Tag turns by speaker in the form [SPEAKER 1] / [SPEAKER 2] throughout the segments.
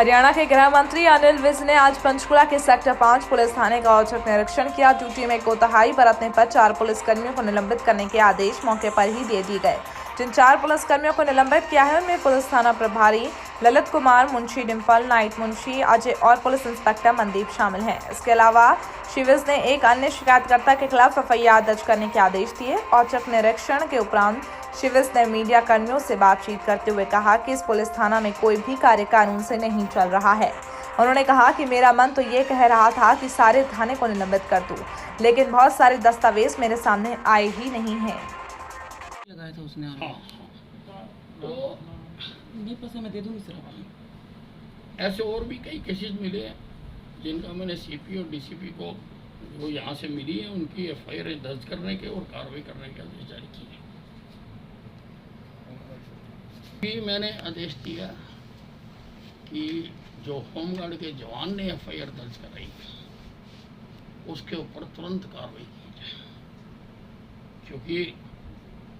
[SPEAKER 1] हरियाणा के गृह मंत्री अनिल विज ने आज पंचकुला के सेक्टर 5 पुलिस थाने का औचक निरीक्षण किया। ड्यूटी में कोताही बरतने पर 4 पुलिसकर्मियों को निलंबित करने के आदेश मौके पर ही दे दिए गए। जिन 4 पुलिसकर्मियों को निलंबित किया है उनमें पुलिस थाना प्रभारी ललित कुमार, मुंशी डिम्पल, नाइट मुंशी अजय और पुलिस इंस्पेक्टर मनदीप शामिल हैं। इसके अलावा श्री विज ने एक अन्य शिकायतकर्ता के खिलाफ FIR दर्ज करने के आदेश दिए। औचक निरीक्षण के उपरांत श्री विज ने मीडिया कर्मियों से बातचीत करते हुए कहा कि इस पुलिस थाना में कोई भी कार्य कानून से नहीं चल रहा है। उन्होंने कहा कि मेरा मन तो ये कह रहा था कि सारे थाने को निलंबित कर दूं, लेकिन बहुत सारे दस्तावेज मेरे सामने आए ही नहीं हैं।
[SPEAKER 2] लगाया था उसने तो पैसा मैं दे दूंगी सर।
[SPEAKER 3] ऐसे और भी कई केसेस मिले हैं जिनका मैंने CP और DCP को जो यहाँ से मिली है उनकी FIR दर्ज करने के और कार्रवाई करने के आदेश जारी किए। भी मैंने आदेश दिया कि जो होमगार्ड के जवान ने FIR दर्ज कराई उसके ऊपर तुरंत कार्रवाई की जाए, क्योंकि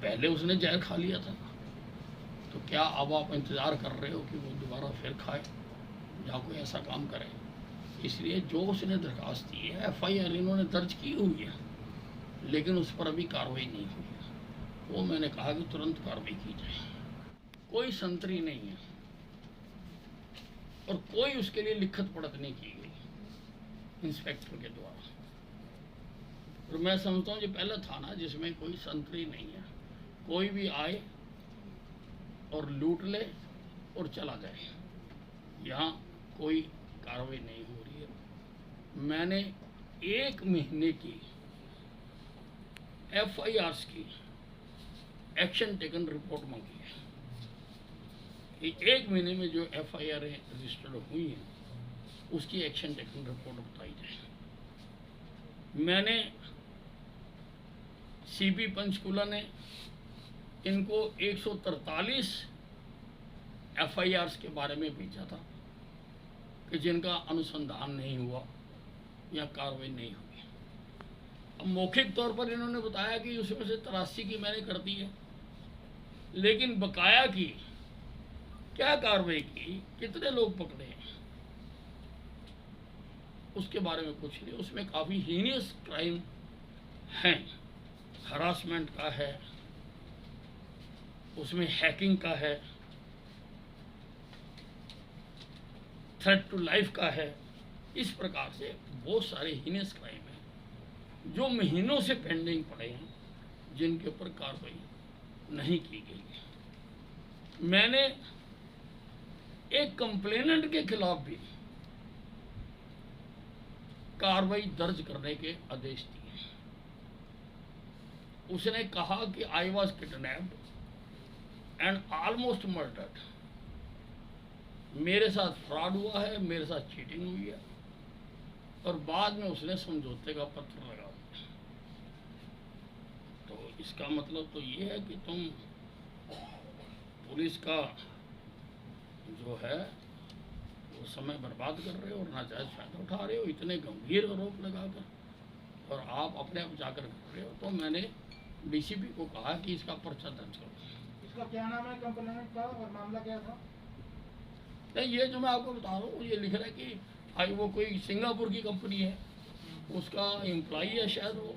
[SPEAKER 3] पहले उसने जहर खा लिया था। तो क्या अब आप इंतज़ार कर रहे हो कि वो दोबारा फिर खाए या कोई ऐसा काम करे? इसलिए जो उसने दरखास्त दी है FIR इन्होंने दर्ज की हुई है, लेकिन उस पर अभी कार्रवाई नहीं हुई है। वो मैंने कहा कि तुरंत कार्रवाई की जाए। कोई संतरी नहीं है और कोई उसके लिए लिखत पढ़त नहीं की गई इंस्पेक्टर के द्वारा। और मैं समझता हूँ ये पहला थाना जिसमें कोई संतरी नहीं है। कोई भी आए और लूट ले और चला जाए, यहाँ कोई कार्रवाई नहीं हो रही है। मैंने 1 महीने की FIRs की एक्शन टेकन रिपोर्ट मांगी है कि 1 महीने में जो FIR रजिस्टर्ड हुई हैं उसकी एक्शन टेकन रिपोर्ट बताई जाए। मैंने CP पंचकुला ने इनको 143 FIRs के बारे में भेजा था कि जिनका अनुसंधान नहीं हुआ या कार्रवाई नहीं हुई। अब मौखिक तौर पर इन्होंने बताया कि उसमें से 83 की मैंने कर दी है, लेकिन बकाया की क्या कार्रवाई की, कितने लोग पकड़े हैं, उसके बारे में कुछ नहीं। उसमें काफ़ी हीनियस क्राइम हैं, हरासमेंट का है, उसमें हैकिंग का है, थ्रेट टू लाइफ का है। इस प्रकार से बहुत सारे हीनियस क्राइम हैं जो महीनों से पेंडिंग पड़े हैं, जिनके ऊपर कार्रवाई नहीं की गई है। मैंने एक कंप्लेनेंट के खिलाफ भी कार्रवाई दर्ज करने के आदेश दिए। उसने कहा कि I was kidnapped and almost murdered. मेरे साथ फ्रॉड हुआ है, मेरे साथ चीटिंग हुई है, और बाद में उसने समझौते का पत्र लगा दिया। तो इसका मतलब तो ये है कि तुम पुलिस का जो है वो समय बर्बाद कर रहे हो और नाजायज फायदा उठा रहे हो, इतने गंभीर आरोप लगाकर, और आप अपने आप जाकर कर रहे हो। तो मैंने DCP को कहा कि इसका पर्चा दर्ज करो।
[SPEAKER 4] इसका क्या नाम है कंप्लेंट का और मामला क्या था?
[SPEAKER 3] नहीं, ये जो मैं आपको बता रहा हूँ, ये लिख रहा है कि वो कोई सिंगापुर की कंपनी है, उसका एम्प्लॉई है शायद वो,